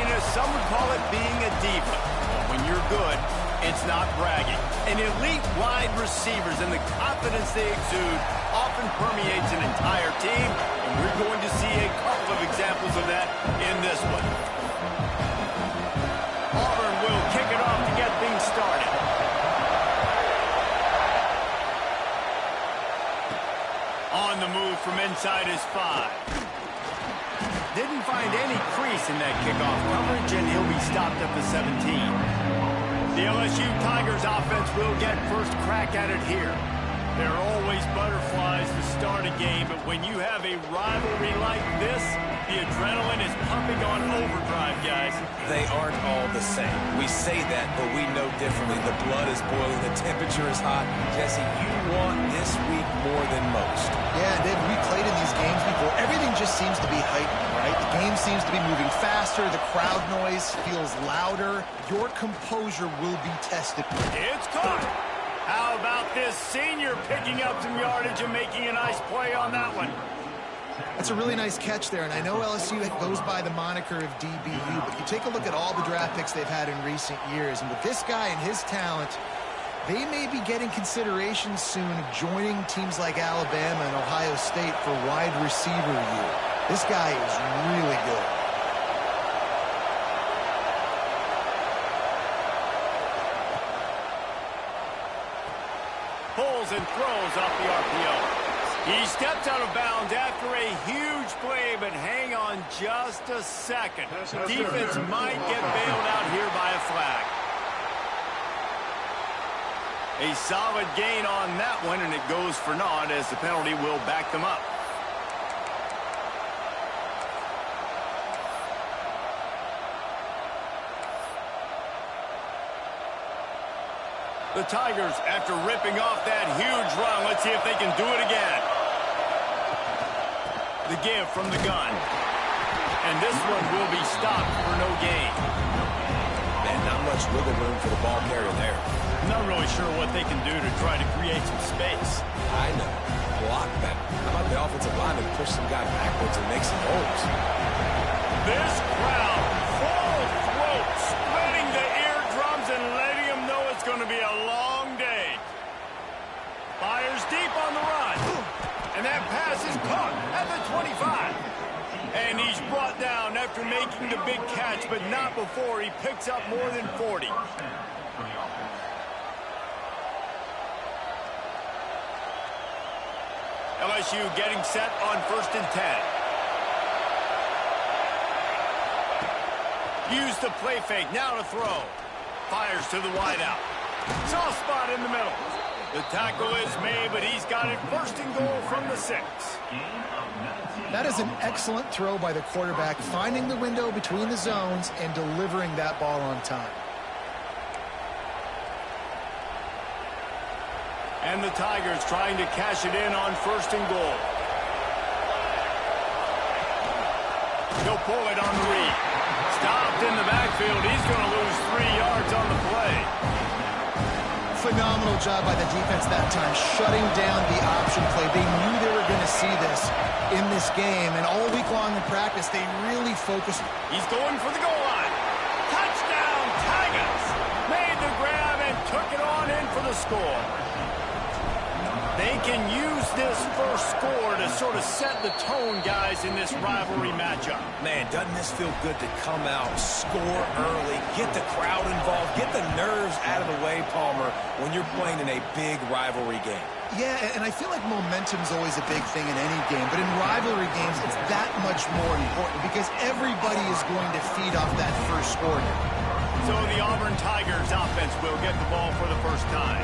Marina, some would call it being a diva. When you're good, it's not bragging. And elite wide receivers and the confidence they exude often permeates an entire team, and we're going to see a couple of examples of that in this one. Auburn will kick it off to get things started. On the move from inside his 5. Didn't find any crease in that kickoff coverage, and he'll be stopped at the 17. The LSU Tigers offense will get first crack at it here. There are always butterflies to start a game, but when you have a rivalry like this, the adrenaline is pumping on overdrive, guys. They aren't all the same. We say that, but we know differently. The blood is boiling. The temperature is hot. Jesse, you want this week more than most. Yeah, Dave, we played in these games before. Everything just seems to be heightened, right? The game seems to be moving faster. The crowd noise feels louder. Your composure will be tested. It's caught. How about this senior picking up some yardage and making a nice play on that one? That's a really nice catch there, and I know LSU goes by the moniker of DBU, but you take a look at all the draft picks they've had in recent years, and with this guy and his talent, they may be getting consideration soon of joining teams like Alabama and Ohio State for wide receiver year. This guy is really good. Pulls and throws off the RPO. He steps out of bounds after a huge play, but hang on just a second. Defense might get bailed out here by a flag. A solid gain on that one, and it goes for naught as the penalty will back them up. The Tigers, after ripping off that huge run, let's see if they can do it again. The give from the gun. And this one will be stopped for no gain. Man, not much wiggle room for the ball carrier there. Not really sure what they can do to try to create some space. I know. Block better. How about the offensive lineman push some guy backwards and make some holes? This crowd, full throat, spreading the eardrums and letting them know it's going to be a long day. Fires deep on the run. And that pass is caught at the 25. And he's brought down after making the big catch, but not before he picks up more than 40. LSU getting set on 1st and 10. Use the play fake, now to throw. Fires to the wideout. Soft spot in the middle. The tackle is made, but he's got it 1st and goal from the 6. That is an excellent throw by the quarterback, finding the window between the zones and delivering that ball on time. And the Tigers trying to cash it in on 1st and goal. He'll pull it on the read. Stopped in the backfield. He's going to lose 3 yards on the play. Phenomenal job by the defense that time, shutting down the option play. They knew they were going to see this in this game, and all week long in practice, they really focused. He's going for the goal line. Touchdown, Tigers! Made the grab and took it on in for the score. They can use this first score to sort of set the tone, guys, in this rivalry matchup. Man, doesn't this feel good to come out, score early, get the crowd involved, get the nerves out of the way, Palmer, when you're playing in a big rivalry game? Yeah, and I feel like momentum's always a big thing in any game, but in rivalry games, it's that much more important because everybody is going to feed off that first score. So the Auburn Tigers offense will get the ball for the first time.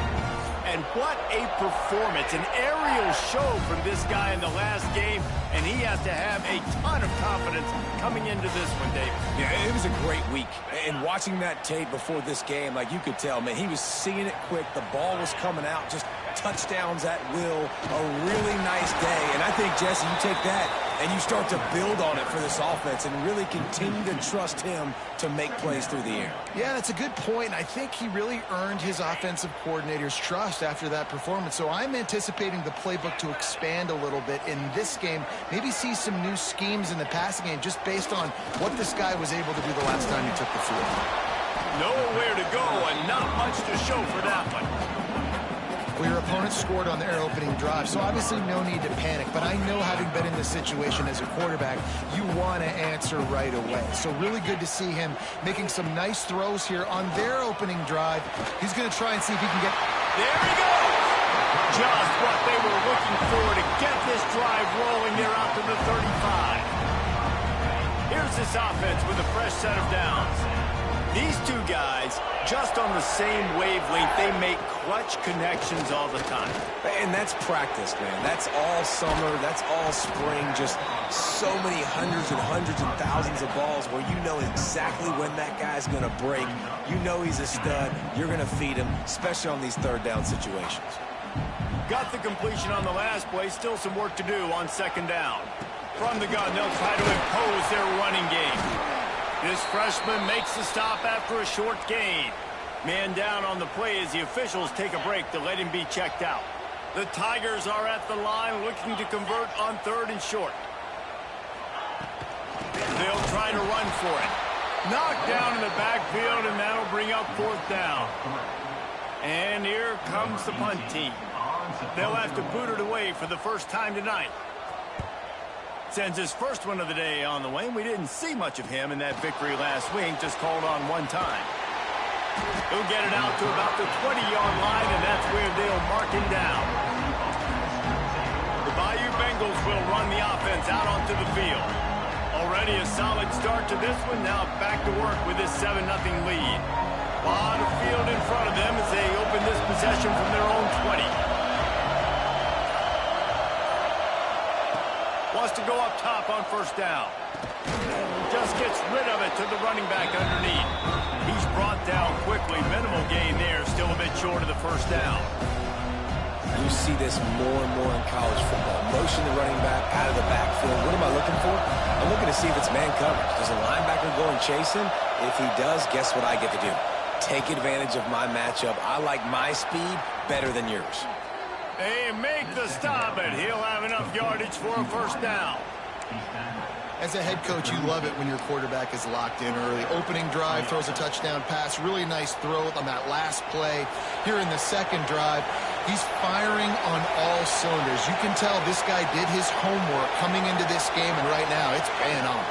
And what a performance, an aerial show from this guy in the last game, and he has to have a ton of confidence coming into this one, Dave. Yeah, it was a great week. And watching that tape before this game, like you could tell, man, he was seeing it quick. The ball was coming out, just touchdowns at will. A really nice day. And I think, Jesse, you take that And you start to build on it for this offense and really continue to trust him to make plays through the air. Yeah, that's a good point. I think he really earned his offensive coordinator's trust after that performance. So I'm anticipating the playbook to expand a little bit in this game. Maybe see some new schemes in the passing game just based on what this guy was able to do the last time he took the field. Nowhere to go and not much to show for that one. Well, your opponent scored on their opening drive, so obviously no need to panic. But I know, having been in this situation as a quarterback, you want to answer right away. So really good to see him making some nice throws here on their opening drive. He's going to try and see if he can get... There he goes! Just what they were looking for to get this drive rolling there out to the 35. Here's this offense with a fresh set of downs. These two guys, just on the same wavelength, they make clutch connections all the time. And that's practice, man. That's all summer. That's all spring. Just so many hundreds and thousands of balls where you know exactly when that guy's going to break. You know he's a stud. You're going to feed him, especially on these third down situations. Got the completion on the last play. Still some work to do on second down. From the gun, they'll try to impose their running game. This freshman makes the stop after a short gain. Man down on the play as the officials take a break to let him be checked out. The Tigers are at the line looking to convert on 3rd and short. They'll try to run for it. Knocked down in the backfield, and that'll bring up 4th down. And here comes the punt team. They'll have to boot it away for the first time tonight. Sends his first one of the day on the way. We didn't see much of him in that victory last week, just called on one time. He'll get it out to about the 20-yard line, and that's where they'll mark him down. The Bayou Bengals will run the offense out onto the field. Already a solid start to this one. Now back to work with this 7-0 lead. A lot of field in front of them as they open this possession from their own 20. Wants to go up top on 1st down. Just gets rid of it to the running back underneath. He's brought down quickly. Minimal gain there. Still a bit short of the 1st down. You see this more and more in college football. Motion the running back out of the backfield. What am I looking for? I'm looking to see if it's man coverage. Does a linebacker go and chase him? If he does, guess what I get to do? Take advantage of my matchup. I like my speed better than yours. They make the stop, and he'll have enough yardage for a 1st down. As a head coach, you love it when your quarterback is locked in early. Opening drive, throws a touchdown pass. Really nice throw on that last play. Here in the second drive, he's firing on all cylinders. You can tell this guy did his homework coming into this game, and right now it's paying off.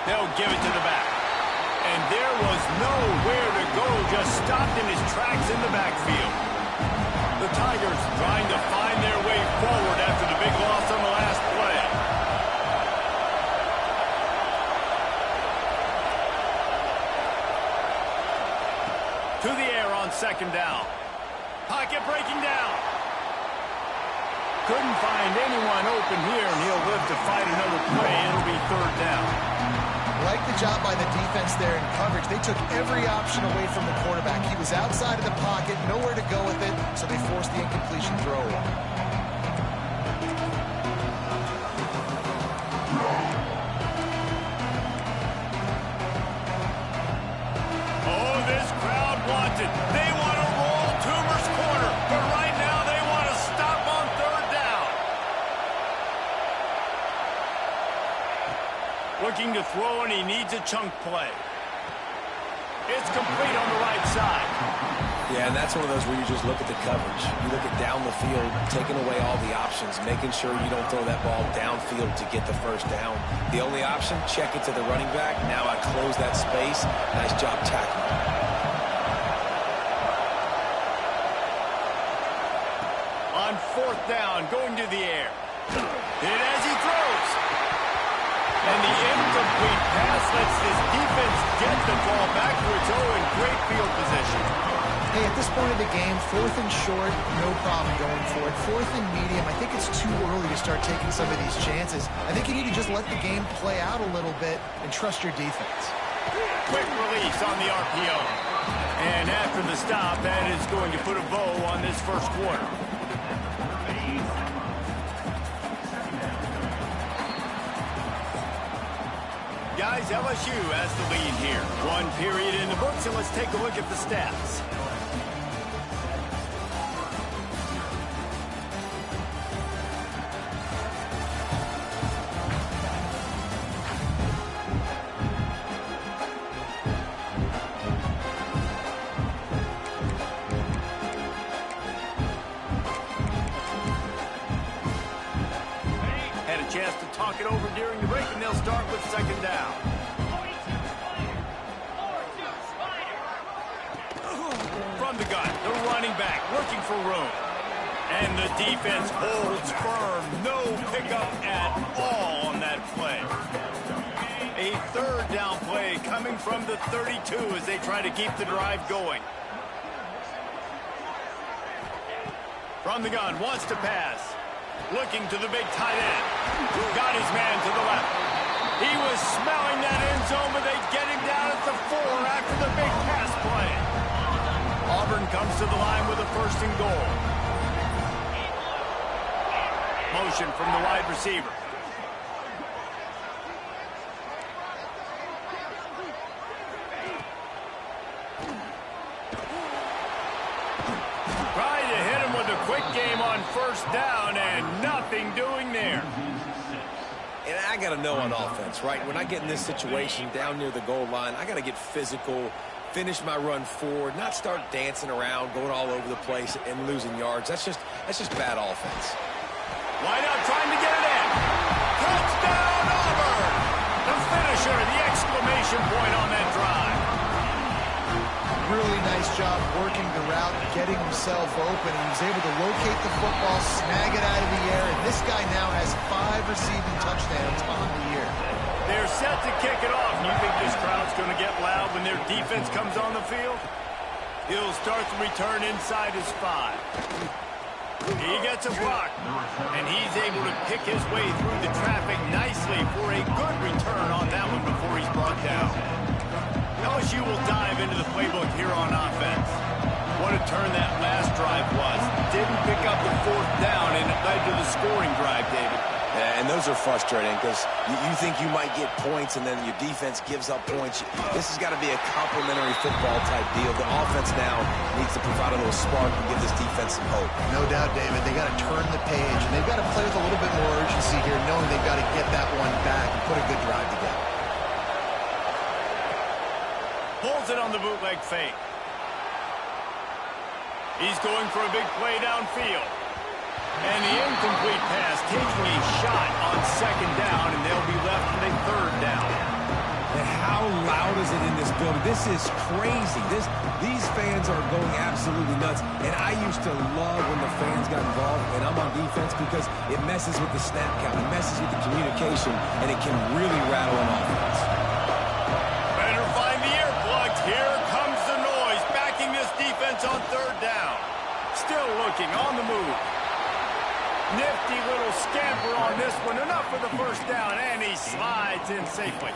They'll give it to the back. And there was nowhere to go, just stopped in his tracks in the backfield. The Tigers trying to find their way forward after the big loss on the last play. To the air on 2nd down. Pocket breaking down. Couldn't find anyone open here, and he'll live to fight another play. It'll be 3rd down. Like the job by the defense there in coverage. They took every option away from the quarterback. He was outside of the pocket, nowhere to go with it, so they forced the incompletion throw away. Oh, this crowd wants it. They want to roll Toomer's corner, but right now they want to stop on 3rd down. Looking to throw, and he needs a chunk play. It's complete on the right side. Yeah, and that's one of those where you just look at the coverage. You look at down the field, taking away all the options, making sure you don't throw that ball downfield to get the 1st down. The only option, check it to the running back. Now I close that space. Nice job tackling. On 4th down, going to the air. And as he throws. And the incomplete pass lets this defense get the ball back to its own. Great field position. Hey, at this point of the game, 4th and short, no problem going for it. 4th and medium, I think it's too early to start taking some of these chances. I think you need to just let the game play out a little bit and trust your defense. Quick release on the RPO. And after the stop, that is going to put a bow on this 1st quarter. Guys, LSU has the lead here. One period in the books, and let's take a look at the stats. Chance to talk it over during the break, and they'll start with second down. From the gun, the running back looking for room. And the defense holds firm. No pickup at all on that play. A third down play coming from the 32 as they try to keep the drive going. From the gun, wants to pass. Looking to the big tight end. Got his man to the left. He was smelling that end zone, but they get him down at the 4 after the big pass play. Auburn comes to the line with a first and goal. Motion from the wide receiver. Trying to hit him with a quick game on first down, and nothing doing there. And I got to know on offense, right? When I get in this situation down near the goal line, I got to get physical, finish my run forward, not start dancing around, going all over the place and losing yards. That's just bad offense. Wide out trying to get it in. Touchdown, Auburn! The finisher, the exclamation point on that drive. Really nice job working the route, getting himself open. He was able to locate the football, snag it out of the air, and this guy now has 5 receiving touchdowns on the year. They're set to kick it off. You think this crowd's going to get loud when their defense comes on the field? He'll start the return inside his 5. He gets a block, and he's able to pick his way through the traffic nicely for a good return on that one before he's brought down. LSU will dive into the playbook here on offense. What a turn that last drive was. Didn't pick up the 4th down, and it led to the scoring drive, David. Yeah, and those are frustrating because you think you might get points and then your defense gives up points. This has got to be a complementary football type deal. The offense now needs to provide a little spark and give this defense some hope. No doubt, David. They got to turn the page, and they've got to play with a little bit more urgency here, knowing they've got to get that one back and put a good drive together. Pulls it on the bootleg fake. He's going for a big play downfield. And the incomplete pass taking a shot on second down, and they'll be left with a 3rd down. And how loud is it in this building? This is crazy. These fans are going absolutely nuts. And I used to love when the fans got involved, and I'm on defense because it messes with the snap count. It messes with the communication, and it can really rattle an offense. Better find the earplugs. Here comes the noise, backing this defense on 3rd down. Still looking on the move. Nifty little scamper on this one. Enough for the first down, and he slides in safely.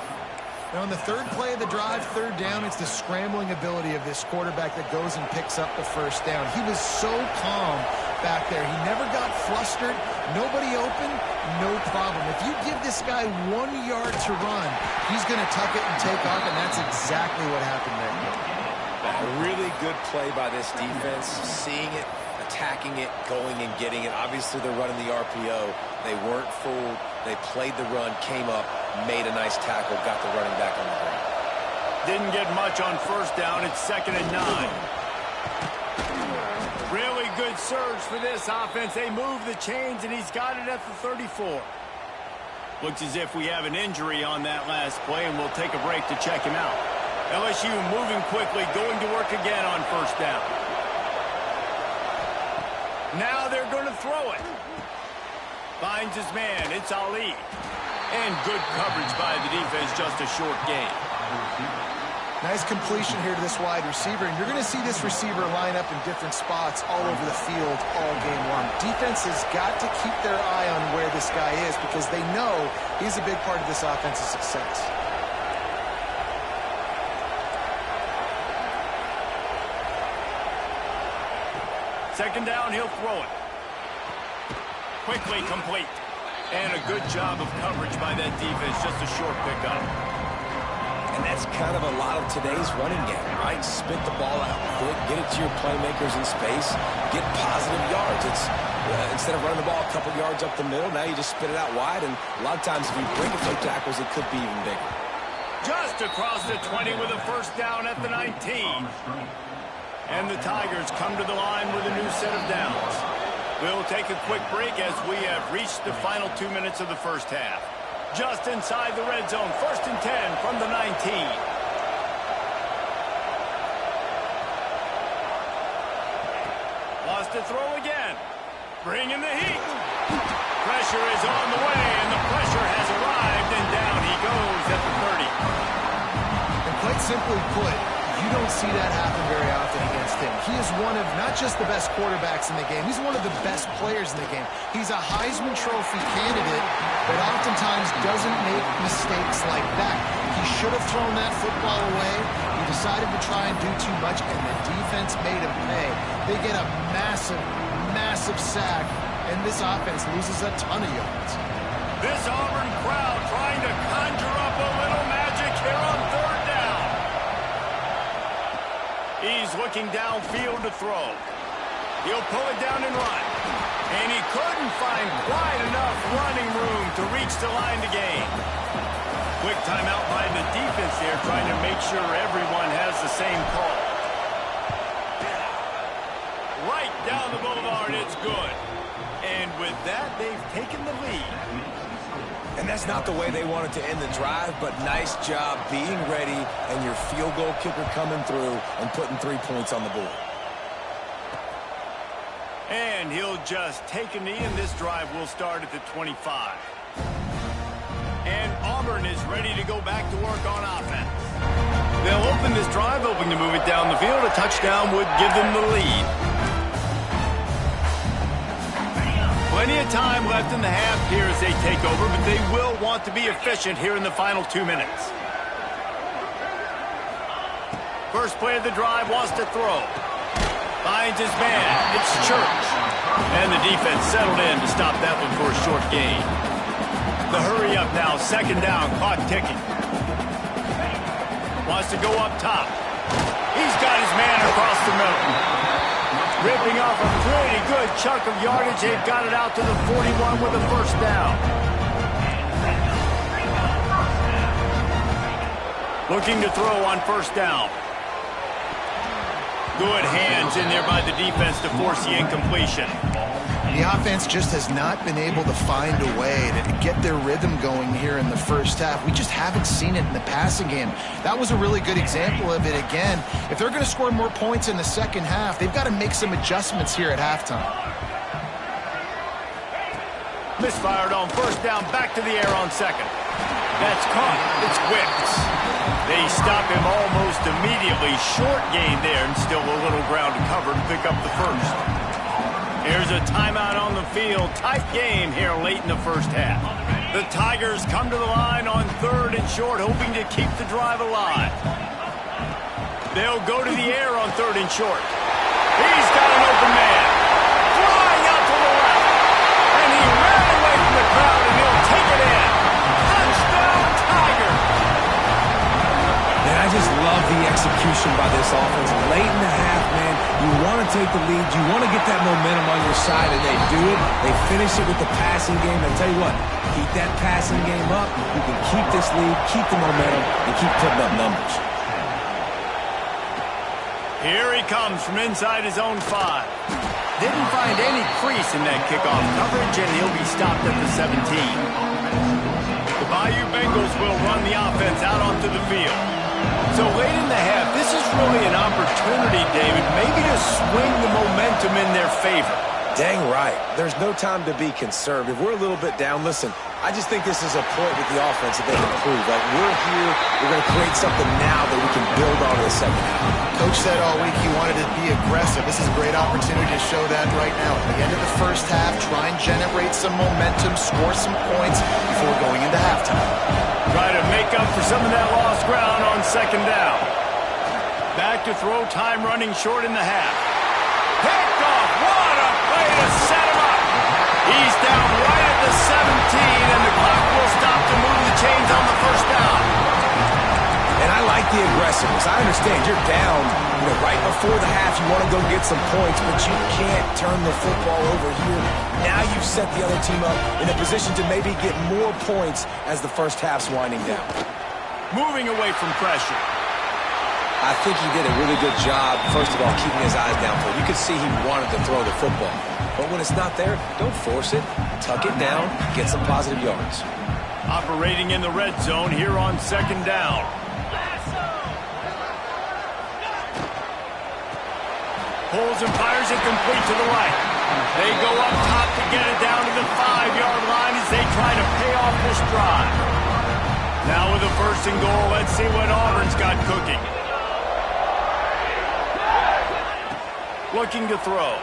Now, on the 3rd play of the drive, 3rd down, it's the scrambling ability of this quarterback that goes and picks up the first down. He was so calm back there. He never got flustered. Nobody open, no problem. If you give this guy 1 yard to run, he's going to tuck it and take off, and that's exactly what happened there. A really good play by this defense, seeing it, attacking it, going and getting it. Obviously, they're running the RPO. They weren't fooled. They played the run, came up, made a nice tackle, got the running back on the ground. Didn't get much on first down. It's 2nd and 9. Really good surge for this offense. They move the chains, and he's got it at the 34. Looks as if we have an injury on that last play, and we'll take a break to check him out. LSU moving quickly, going to work again on first down. Now they're going to throw it. Finds his man. It's Ali. And good coverage by the defense, just a short gain. Nice completion here to this wide receiver, and you're going to see this receiver line up in different spots all over the field all game long. Defense has got to keep their eye on where this guy is because they know he's a big part of this offense's success. Second down, he'll throw it. Quickly complete. And a good job of coverage by that defense, just a short pickup. That's kind of a lot of today's running game, right? Spit the ball out quick, get it to your playmakers in space, get positive yards. It's instead of running the ball a couple yards up the middle, now you just spit it out wide, and a lot of times if you break a few tackles, it could be even bigger. Just across the 20 with a first down at the 19. And the Tigers come to the line with a new set of downs. We'll take a quick break as we have reached the final 2 minutes of the first half. Just inside the red zone, 1st and 10 from the 19. Wants to throw again. Bringing the heat. Pressure is on the way, and the pressure has arrived, and down he goes at the 30. And quite simply put, you don't see that happen very often against him. He is one of not just the best quarterbacks in the game, he's one of the best players in the game. He's a Heisman Trophy candidate, but oftentimes doesn't make mistakes like that. He should have thrown that football away. He decided to try and do too much, and the defense made him pay. They get a massive, massive sack, and this offense loses a ton of yards. This Auburn crowd trying to conjure up a little magic here on 3rd down. He's looking downfield to throw. He'll pull it down and run. And he couldn't find quite enough running room to reach the line to gain. Quick timeout by the defense there, trying to make sure everyone has the same call. Right down the boulevard, it's good. And with that, they've taken the lead. And that's not the way they wanted to end the drive, but nice job being ready and your field goal kicker coming through and putting 3 points on the board. And he'll just take a knee, and this drive will start at the 25. And Auburn is ready to go back to work on offense. They'll open this drive, hoping to move it down the field. A touchdown would give them the lead. Plenty of time left in the half here as they take over, but they will want to be efficient here in the final 2 minutes. First play of the drive, wants to throw. Finds his man. It's Church. And the defense settled in to stop that one for a short gain. The hurry up now, 2nd down, clock ticking. Wants to go up top. He's got his man across the middle. Ripping off a pretty good chunk of yardage. They've got it out to the 41 with a first down. Looking to throw on 1st down. Good hands in there by the defense to force the incompletion. The offense just has not been able to find a way to get their rhythm going here in the first half. We just haven't seen it in the passing game. That was a really good example of it again. If they're going to score more points in the second half, they've got to make some adjustments here at halftime. Misfired on 1st down, back to the air on 2nd. That's caught. It's Wicks. They stop him almost immediately. Short gain there, and still a little ground to cover to pick up the first. Here's a timeout on the field. Tight game here late in the first half. The Tigers come to the line on 3rd and short, hoping to keep the drive alive. They'll go to the air on 3rd and short. He's got an open man. Flying out to the left. And he ran away from the crowd, and he'll take it in. Touchdown, Tigers. And I just love the execution by this offense. Late in the half, man, you want to take the lead. You want to get that momentum on your side, and they do it. They finish it with the passing game. I tell you what, keep that passing game up. You can keep this lead, keep the momentum, and keep putting up numbers. Here he comes from inside his own 5. Didn't find any crease in that kickoff coverage, and he'll be stopped at the 17. The Bayou Bengals will run the offense out onto the field. So late in the half, this is really an opportunity, David, maybe to swing the momentum in their favor. Dang right. There's no time to be conservative. We're a little bit down. Listen, I just think this is a point with the offense that they can prove. Like, we're here, we're going to create something now that we can build on in the second half. Coach said all week he wanted to be aggressive. This is a great opportunity to show that right now. At the end of the first half, try and generate some momentum, score some points before going into halftime. Try to make up for some of that lost ground on 2nd down. Back to throw, time running short in the half. Picked off. What a play to set him up. He's down right at the 17, and the clock will stop to move the chains on the 1st down. And I like the aggressiveness. I understand you're down, right before the half. You want to go get some points, but you can't turn the football over here. Now you've set the other team up in a position to maybe get more points as the first half's winding down. Moving away from pressure. I think he did a really good job, first of all, keeping his eyes downfield. You could see he wanted to throw the football. But when it's not there, don't force it. Tuck it down, get some positive yards. Operating in the red zone here on second down. Pulls and fires it complete to the right. They go up top to get it down to the 5-yard line as they try to pay off this drive. Now with a 1st and goal, let's see what Auburn's got cooking. Looking to throw.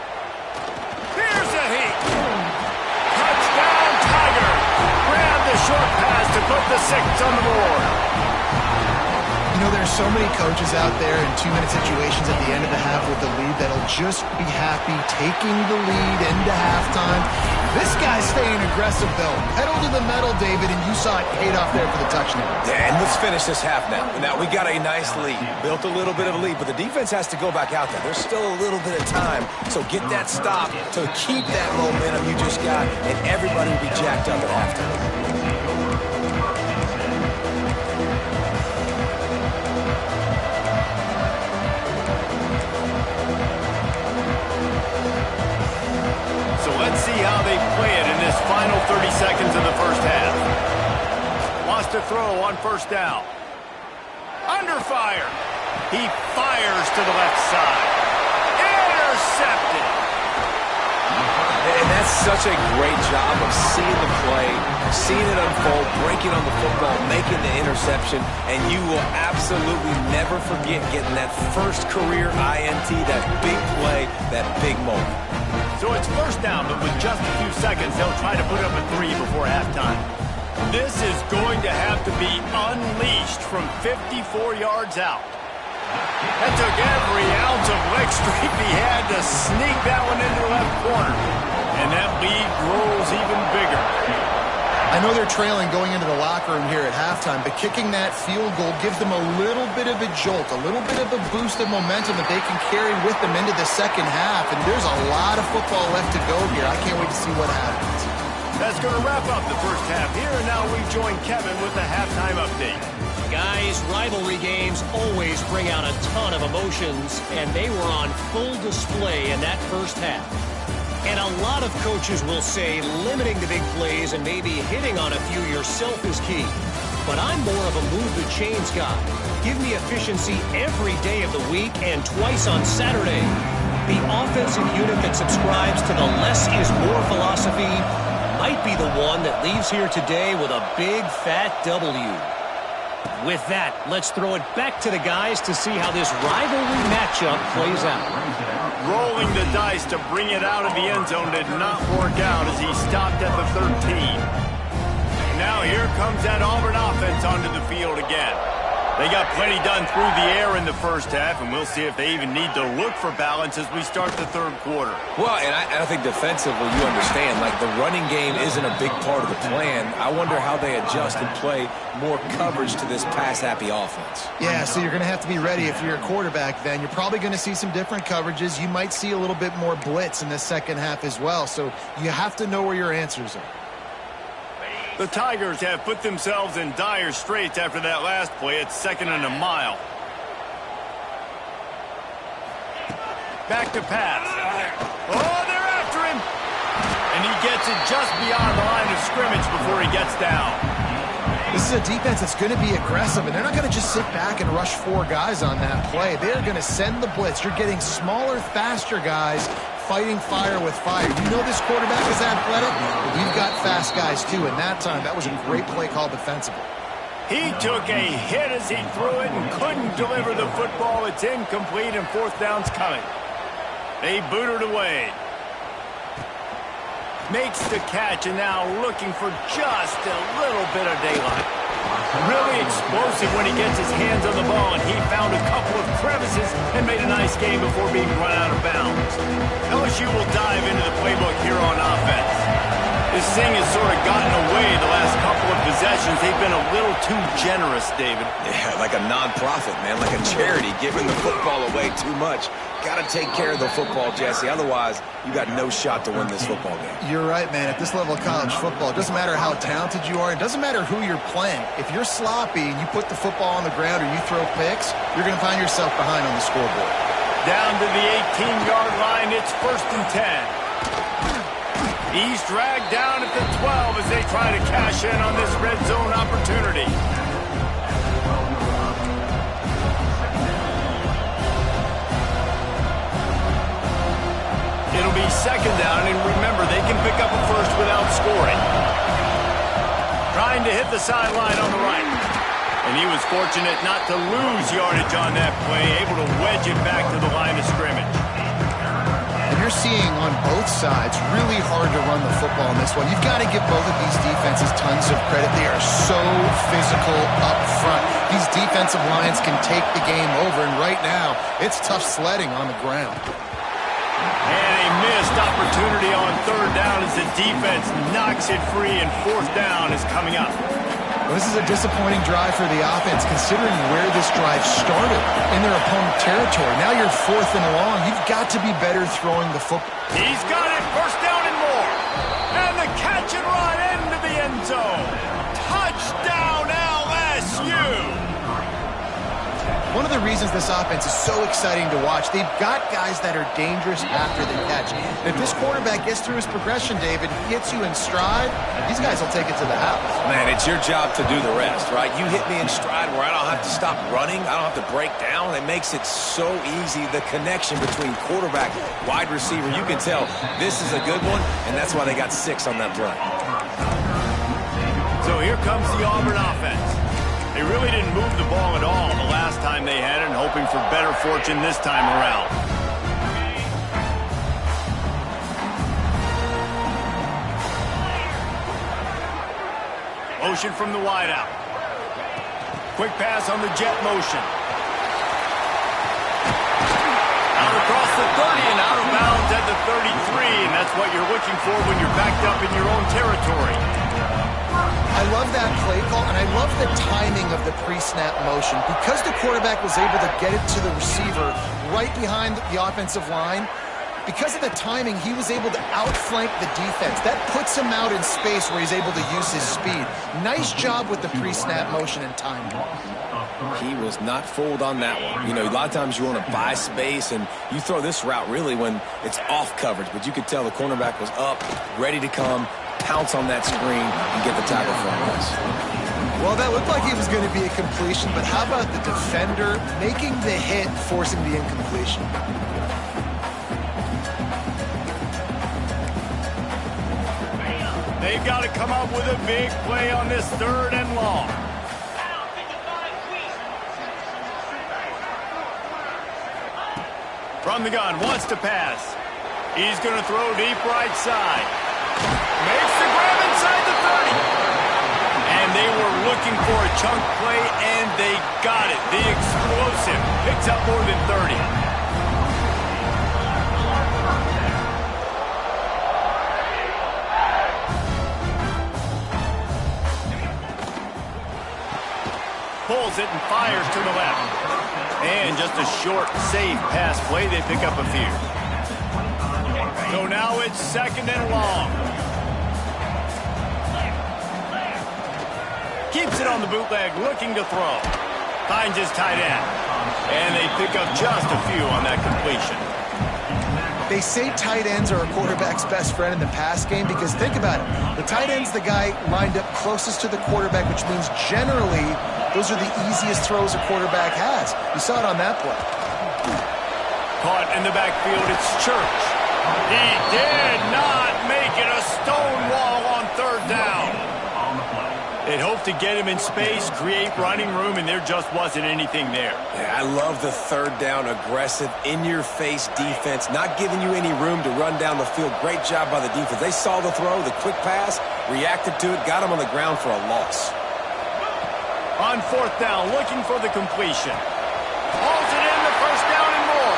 Here's a heat. Touchdown, Tiger. Grab the short pass to put the 6 on the board. There's so many coaches out there in 2-minute situations at the end of the half with the lead that'll just be happy taking the lead into halftime. This guy's staying aggressive, though. Pedal to the metal, David, and you saw it paid off there for the touchdown. And let's finish this half now. Now, we got a nice lead. Built a little bit of a lead, but the defense has to go back out there. There's still a little bit of time, so get that stop to keep that momentum you just got, and everybody will be jacked up at halftime. Let's see how they play it in this final 30 seconds of the first half. Lost a throw on 1st down. Under fire. He fires to the left side. Intercepted. And that's such a great job of seeing the play, seeing it unfold, breaking on the football, making the interception, and you will absolutely never forget getting that first career INT, that big play, that big moment. So it's 1st down, but with just a few seconds, they'll try to put up a 3 before halftime. This is going to have to be unleashed from 54 yards out. That took every ounce of leg strength he had to sneak that one into the left corner. And that lead grows even bigger. I know they're trailing going into the locker room here at halftime, but kicking that field goal gives them a little bit of a jolt, a little bit of a boost of momentum that they can carry with them into the second half. And there's a lot of football left to go here. I can't wait to see what happens. That's going to wrap up the first half here, and now we join Kevin with the halftime update. Guys, rivalry games always bring out a ton of emotions, and they were on full display in that first half. And a lot of coaches will say limiting the big plays and maybe hitting on a few yourself is key. But I'm more of a move the chains guy. Give me efficiency every day of the week and twice on Saturday. The offensive unit that subscribes to the less is more philosophy might be the one that leaves here today with a big fat W. With that, let's throw it back to the guys to see how this rivalry matchup plays out. Rolling the dice to bring it out of the end zone did not work out as he stopped at the 13. Now here comes that Auburn offense onto the field again. They got plenty done through the air in the first half, and we'll see if they even need to look for balance as we start the 3rd quarter. Well, and I think defensively, you understand, like the running game isn't a big part of the plan. I wonder how they adjust and play more coverage to this pass-happy offense. Yeah, so you're going to have to be ready if you're a quarterback then. You're probably going to see some different coverages. You might see a little bit more blitz in the second half as well, so you have to know where your answers are. The Tigers have put themselves in dire straits after that last play. It's 2nd and a mile. Back to pass. Oh, they're after him. And he gets it just beyond the line of scrimmage before he gets down. This is a defense that's going to be aggressive, and they're not going to just sit back and rush 4 guys on that play. They're going to send the blitz. You're getting smaller, faster guys fighting fire with fire. You know this quarterback is athletic, but we've got fast guys too, and that time that was a great play call defensively. He took a hit as he threw it and couldn't deliver the football. It's incomplete, and 4th down's coming. They boot it away. Makes the catch, and now looking for just a little bit of daylight. Really explosive when he gets his hands on the ball, and he found a couple of crevices and made a nice game before being run out of bounds. LSU will dive into the playbook here on offense. This thing has sort of gotten away the last couple of possessions, they've been a little too generous, David. Yeah, like a non-profit, man, like a charity, giving the football away too much. Got to take care of the football, Jesse. Otherwise, you got no shot to win this football game. You're right, man. At this level of college football, it doesn't matter how talented you are. It doesn't matter who you're playing. If you're sloppy and you put the football on the ground or you throw picks, you're going to find yourself behind on the scoreboard. Down to the 18-yard line, it's 1st and 10. He's dragged down at the 12 as they try to cash in on this red zone opportunity. It'll be 2nd down, and remember, they can pick up a first without scoring. Trying to hit the sideline on the right. And he was fortunate not to lose yardage on that play, able to wedge it back to the line of scrimmage. And you're seeing on both sides really hard to run the football in this one. You've got to give both of these defenses tons of credit. They are so physical up front. These defensive lines can take the game over, and right now, it's tough sledding on the ground. And a missed opportunity on 3rd down as the defense knocks it free, and 4th down is coming up. Well, this is a disappointing drive for the offense, considering where this drive started in their opponent territory. Now you're 4th and long. You've got to be better throwing the football. He's got it, 1st down and more. And the catch and run into the end zone. Touchdown, LSU. One of the reasons this offense is so exciting to watch, they've got guys that are dangerous after the catch. And if this quarterback gets through his progression, David, hits you in stride, these guys will take it to the house. Man, it's your job to do the rest, right? You hit me in stride where I don't have to stop running. I don't have to break down. It makes it so easy, the connection between quarterback, wide receiver. You can tell this is a good one, and that's why they got 6 on that play. So here comes the Auburn offense. They really didn't move the ball at all the last time they had it, and hoping for better fortune this time around. Motion from the wideout. Quick pass on the jet motion. Out across the 30 and out of bounds at the 33, and that's what you're looking for when you're backed up in your own territory. I love that play call, and I love the timing of the pre-snap motion. Because the quarterback was able to get it to the receiver right behind the offensive line, because of the timing, he was able to outflank the defense. That puts him out in space where he's able to use his speed. Nice job with the pre-snap motion and timing. He was not fooled on that one. You know, a lot of times you want to buy space, and you throw this route really when it's off coverage. But you could tell the cornerback was up, ready to come, pounce on that screen, and get the tackle for a loss. Well, that looked like it was going to be a completion, but how about the defender making the hit, forcing the incompletion? They've got to come up with a big play on this 3rd and long. From the gun, wants to pass. He's going to throw deep right side. Makes the grab inside the 30. And they were looking for a chunk play, and they got it. The explosive picks up more than 30. Pulls it and fires to the left. And just a short, safe pass play. They pick up a few. So now it's 2nd and long. Keeps it on the bootleg, looking to throw. Finds his tight end. And they pick up just a few on that completion. They say tight ends are a quarterback's best friend in the pass game because think about it. The tight end's the guy lined up closest to the quarterback, which means generally those are the easiest throws a quarterback has. You saw it on that play. Caught in the backfield, it's Church. He did not make it. A stone wall on 3rd down. They'd hoped to get him in space, create running room, and there just wasn't anything there. Yeah, I love the 3rd down, aggressive, in-your-face defense, not giving you any room to run down the field. Great job by the defense. They saw the throw, the quick pass, reacted to it, got him on the ground for a loss. On 4th down, looking for the completion. Hauls it in, the 1st down and more.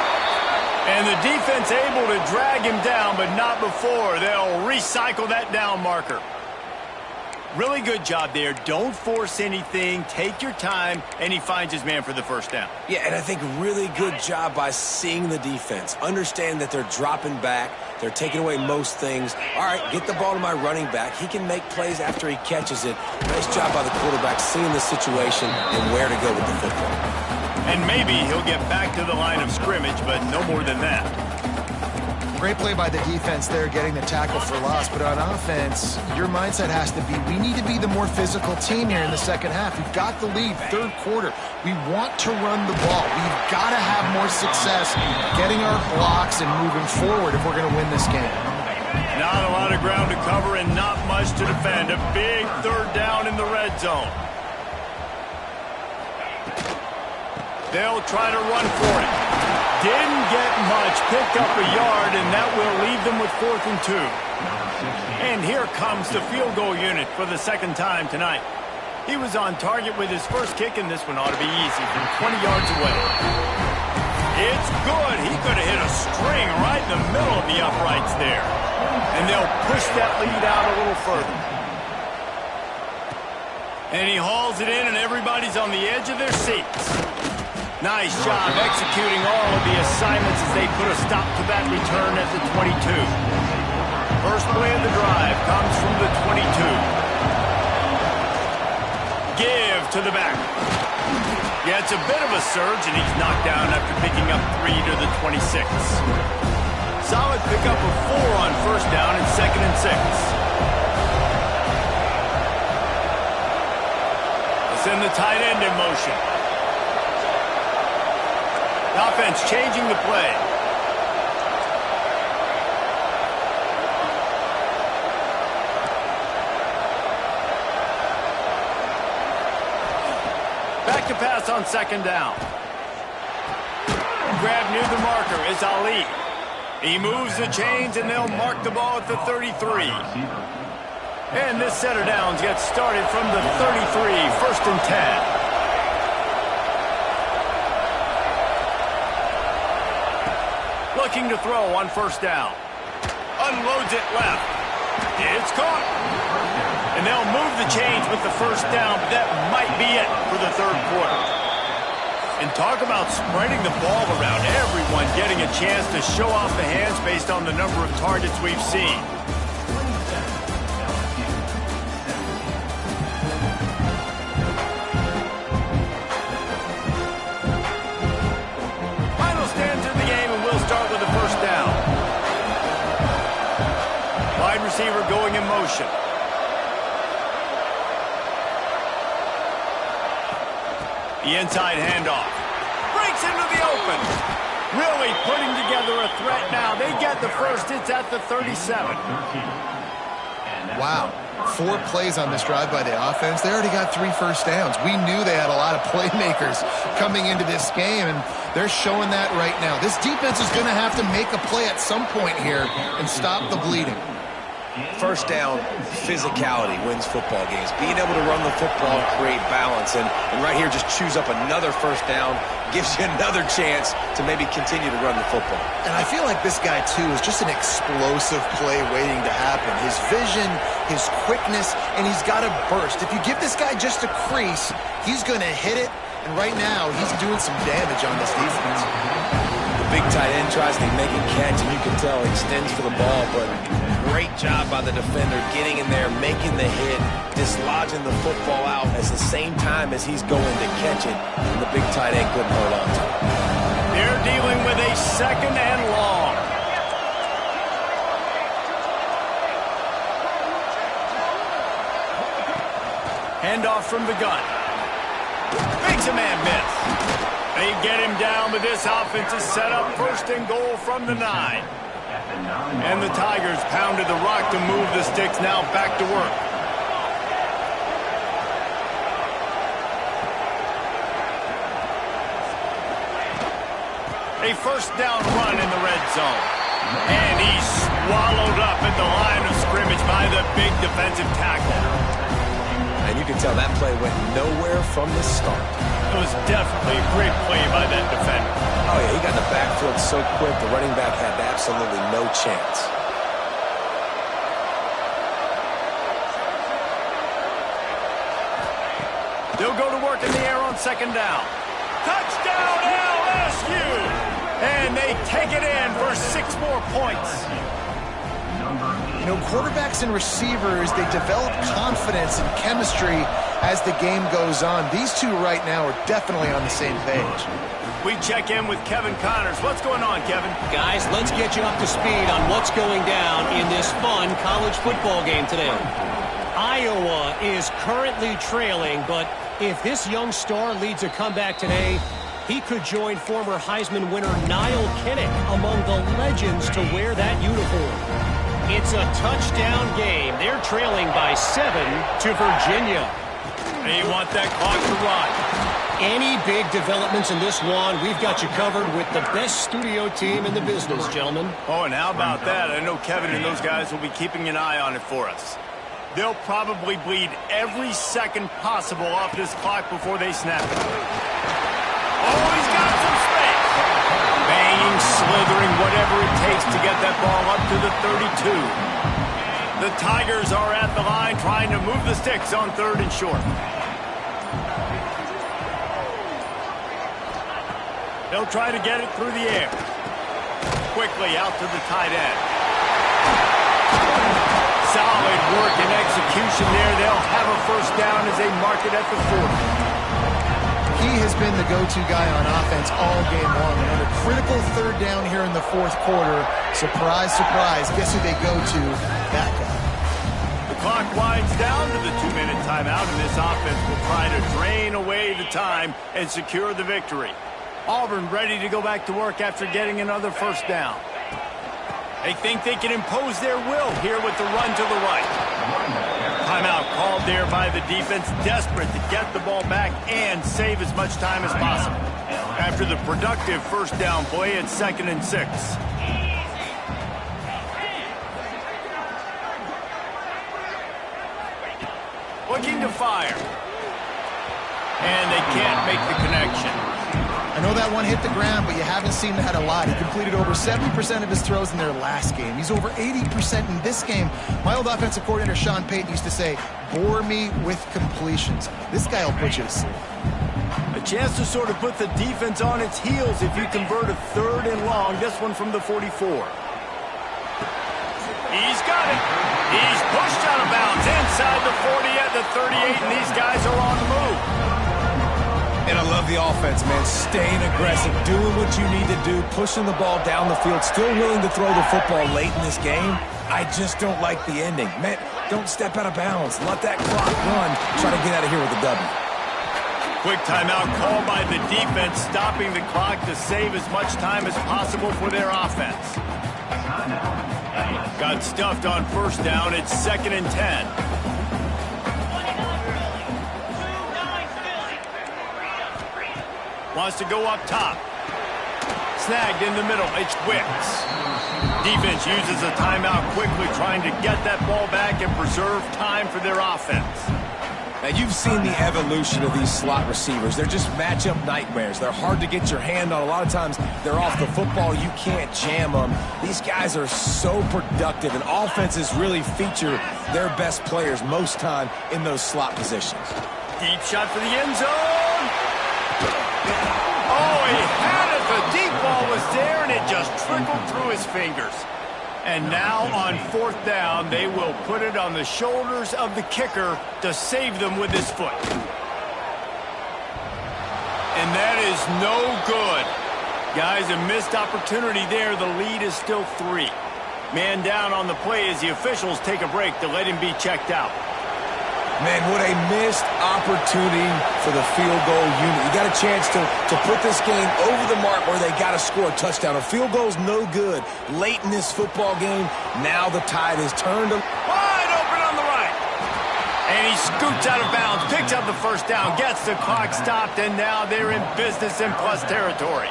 And the defense able to drag him down, but not before. They'll recycle that down marker. Really good job there. Don't force anything. Take your time, and he finds his man for the first down. Yeah, and I think really good job by seeing the defense. Understand that they're dropping back. They're taking away most things. All right, get the ball to my running back. He can make plays after he catches it. Nice job by the quarterback seeing the situation and where to go with the football. And maybe he'll get back to the line of scrimmage, but no more than that. Great play by the defense there, getting the tackle for loss. But on offense, your mindset has to be, we need to be the more physical team here in the second half. We've got the lead, third quarter. We want to run the ball. We've got to have more success getting our blocks and moving forward if we're going to win this game. Not a lot of ground to cover and not much to defend. A big third down in the red zone. They'll try to run for it. Didn't get much, picked up a yard, and that will leave them with 4th and 2. And here comes the field goal unit for the second time tonight. He was on target with his first kick, and this one ought to be easy from 20 yards away. It's good. He could have hit a string right in the middle of the uprights there. And they'll push that lead out a little further. And he hauls it in, and everybody's on the edge of their seats. Nice job executing all of the assignments as they put a stop to that return at the 22. First play of the drive comes from the 22. Give to the back. Yeah, it's a bit of a surge, and he's knocked down after picking up 3 to the 26. Solid pickup of 4 on first down and 2nd and 6. Let's send the tight end in motion. The offense changing the play. Back to pass on 2nd down. Grab near the marker is Ali. He moves the chains, and they'll mark the ball at the 33. And this set of downs gets started from the 33, 1st and 10. Looking to throw on first down. Unloads it left. It's caught. And they'll move the chains with the first down, but that might be it for the third quarter. And talk about spreading the ball around. Everyone getting a chance to show off the hands based on the number of targets we've seen. Receiver going in motion. The inside handoff. Breaks into the open. Really putting together a threat now. They get the first. It's at the 37. Wow. 4 plays on this drive by the offense. They already got 3 first downs. We knew they had a lot of playmakers coming into this game, and they're showing that right now. This defense is going to have to make a play at some point here and stop the bleeding. First down, physicality wins football games. Being able to run the football and create balance. And right here, just choose up another first down, gives you another chance to maybe continue to run the football. And I feel like this guy, too, is just an explosive play waiting to happen. His vision, his quickness, and he's got a burst. If you give this guy just a crease, he's going to hit it. And right now, he's doing some damage on this defense. The big tight end tries to make a catch, and you can tell he extends for the ball, but great job by the defender getting in there, making the hit, dislodging the football out at the same time as he's going to catch it, and the big tight end couldn't hold on to it. They're dealing with a 2nd and long. Handoff from the gun. Makes a man miss. They get him down, but this offense is set up 1st and goal from the 9. And the Tigers pounded the rock to move the sticks, now back to work. A first down run in the red zone. And he's swallowed up at the line of scrimmage by the big defensive tackle. And you can tell that play went nowhere from the start. It was definitely a great play by that defender. Oh, yeah, he got in the backfield so quick, the running back had absolutely no chance. They'll go to work in the air on second down. Touchdown, LSU! And they take it in for 6 more points. You know, quarterbacks and receivers, they develop confidence and chemistry as the game goes on. These two right now are definitely on the same page. We check in with Kevin Connors. What's going on, Kevin? Guys, let's get you up to speed on what's going down in this fun college football game today. Iowa is currently trailing, but if this young star leads a comeback today, he could join former Heisman winner Niall Kinnick among the legends to wear that uniform. It's a touchdown game. They're trailing by 7 to Virginia. They want that clock to run. Any big developments in this one, we've got you covered with the best studio team in the business, gentlemen. Oh, and how about that? I know Kevin and those guys will be keeping an eye on it for us. They'll probably bleed every second possible off this clock before they snap it. Oh, he's got some space. Banging, slithering, whatever it takes to get that ball up to the 32. The Tigers are at the line trying to move the sticks on 3rd and short. They'll try to get it through the air. Quickly out to the tight end. Solid work and execution there. They'll have a first down as they mark it at the 40. He has been the go-to guy on offense all game long. And on a critical 3rd down here in the 4th quarter, surprise, surprise, guess who they go to? That guy. The clock winds down to the 2-minute timeout, and this offense will try to drain away the time and secure the victory. Auburn ready to go back to work after getting another first down. They think they can impose their will here with the run to the right. Timeout called there by the defense, desperate to get the ball back and save as much time as possible. After the productive first down play, it's 2nd and 6. Looking to fire. And they can't make the connection. I know that one hit the ground, but you haven't seen that a lot. He completed over 70% of his throws in their last game. He's over 80% in this game. My old offensive coordinator, Sean Payton, used to say, bore me with completions. This guy will put you to sleep. A chance to sort of put the defense on its heels if you convert a 3rd and long. This one from the 44. He's got it. He's pushed out of bounds inside the 40 at the 38, and these guys are on the move. And I love the offense, man. Staying aggressive, doing what you need to do, pushing the ball down the field, still willing to throw the football late in this game. I just don't like the ending. Man, don't step out of bounds. Let that clock run. Try to get out of here with a W. Quick timeout called by the defense, stopping the clock to save as much time as possible for their offense. Got stuffed on first down. It's 2nd and 10. Wants to go up top. Snagged in the middle. It's Wicks. Defense uses a timeout quickly, trying to get that ball back and preserve time for their offense. Now, you've seen the evolution of these slot receivers. They're just matchup nightmares. They're hard to get your hand on. A lot of times, they're off the football. You can't jam them. These guys are so productive, and offenses really feature their best players most time in those slot positions. Deep shot for the end zone. Oh, he had it. The deep ball was there, and it just trickled through his fingers. And now on 4th down, they will put it on the shoulders of the kicker to save them with his foot. And that is no good. Guys, a missed opportunity there. The lead is still 3. Man down on the play as the officials take a break to let him be checked out. Man, what a missed opportunity for the field goal unit. You got a chance to put this game over the mark where they got to score a touchdown. A field goal's no good late in this football game. Now the tide has turned. Wide open on the right. And he scoots out of bounds, picks up the first down, gets the clock stopped, and now they're in business in plus territory.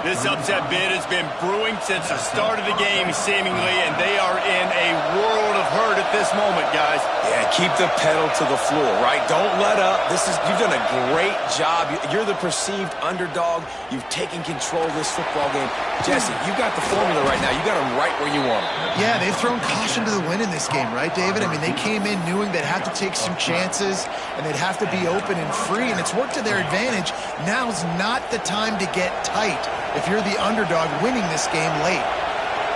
This upset bid has been brewing since the start of the game, seemingly, and they are in a world of hurt at this moment, guys. Yeah, keep the pedal to the floor, right? Don't let up. You've done a great job. You're the perceived underdog. You've taken control of this football game. Jesse, you got the formula right now. You got them right where you want them. Yeah, they've thrown caution to the wind in this game, right, David? I mean, they came in knowing they'd have to take some chances, and they'd have to be open and free, and it's worked to their advantage. Now's not the time to get tight if you're the underdog winning this game late.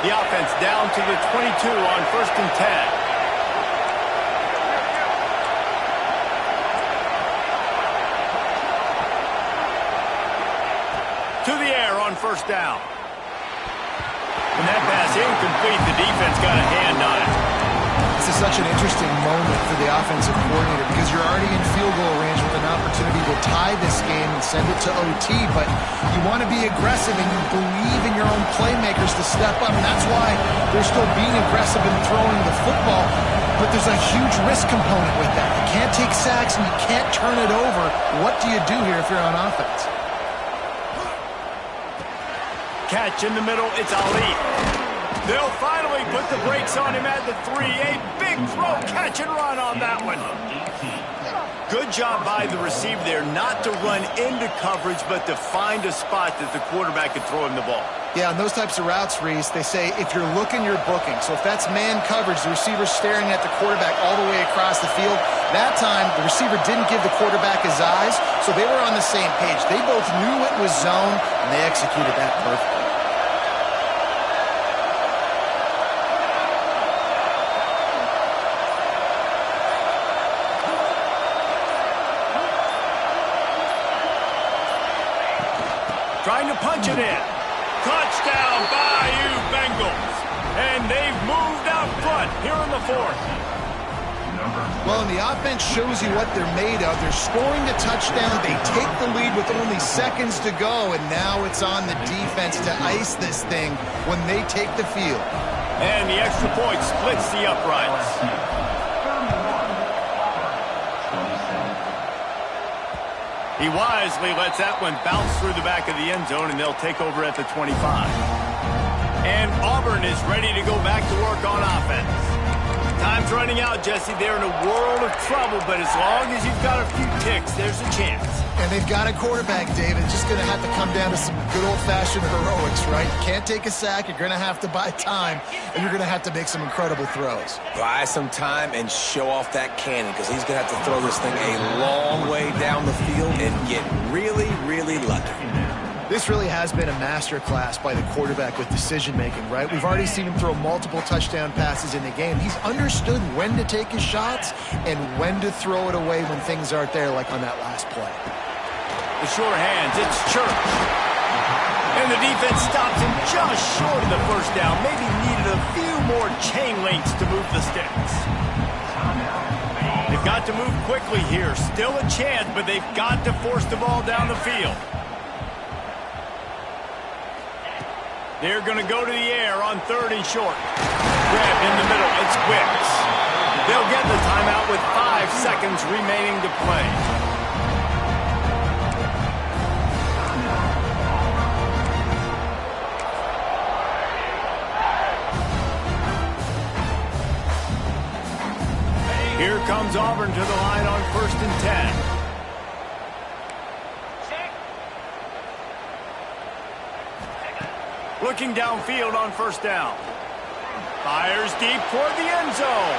The offense down to the 22 on 1st and 10. To the air on 1st down. When that pass incomplete, the defense got a hand on it. This is such an interesting moment for the offensive coordinator because you're already in field goal range with an opportunity to tie this game and send it to OT, but you want to be aggressive and you believe in your own playmakers to step up, and that's why they're still being aggressive in throwing the football, but there's a huge risk component with that. You can't take sacks and you can't turn it over. What do you do here if you're on offense? Catch in the middle, it's Ali. They'll finally put the brakes on him at the 3. A big throw, catch and run on that one. Good job by the receiver there not to run into coverage, but to find a spot that the quarterback could throw him the ball. Yeah, on those types of routes, Reese, they say if you're looking, you're booking. So if that's man coverage, the receiver's staring at the quarterback all the way across the field. That time, the receiver didn't give the quarterback his eyes, so they were on the same page. They both knew it was zone, and they executed that perfectly. Trying to punch it in. Touchdown, Bayou Bengals. And they've moved out front here in the 4th. Well, and the offense shows you what they're made of. They're scoring the touchdown. They take the lead with only seconds to go, and now it's on the defense to ice this thing when they take the field. And the extra point splits the uprights. He wisely lets that one bounce through the back of the end zone, and they'll take over at the 25. And Auburn is ready to go back to work on offense. Time's running out, Jesse. They're in a world of trouble, but as long as you've got a few ticks, there's a chance. And they've got a quarterback, David. It's just going to have to come down to some good old-fashioned heroics, right? You can't take a sack. You're going to have to buy time, and you're going to have to make some incredible throws. Buy some time and show off that cannon because he's going to have to throw this thing a long way down the field and get really, really lucky. This really has been a masterclass by the quarterback with decision-making, right? We've already seen him throw multiple touchdown passes in the game. He's understood when to take his shots and when to throw it away when things aren't there, like on that last play. The short hands, it's Church. And the defense stops him just short of the 1st down. Maybe needed a few more chain links to move the sticks. They've got to move quickly here. Still a chance, but they've got to force the ball down the field. They're going to go to the air on 3rd and short. Grabbed in the middle. It's Wicks. They'll get the timeout with 5 seconds remaining to play. Here comes Auburn to the line on 1st and 10. Looking downfield on 1st down. Fires deep toward the end zone.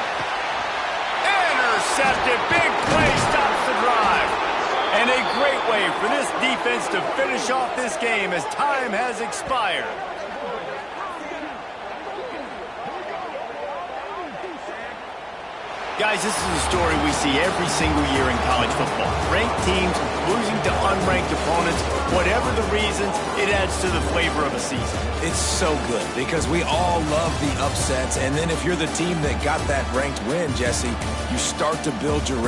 Intercepted. Big play stops the drive. And a great way for this defense to finish off this game as time has expired. Guys, this is a story we see every single year in college football. Ranked teams losing to unranked opponents. Whatever the reasons, it adds to the flavor of a season. It's so good because we all love the upsets. And then if you're the team that got that ranked win, Jesse, you start to build your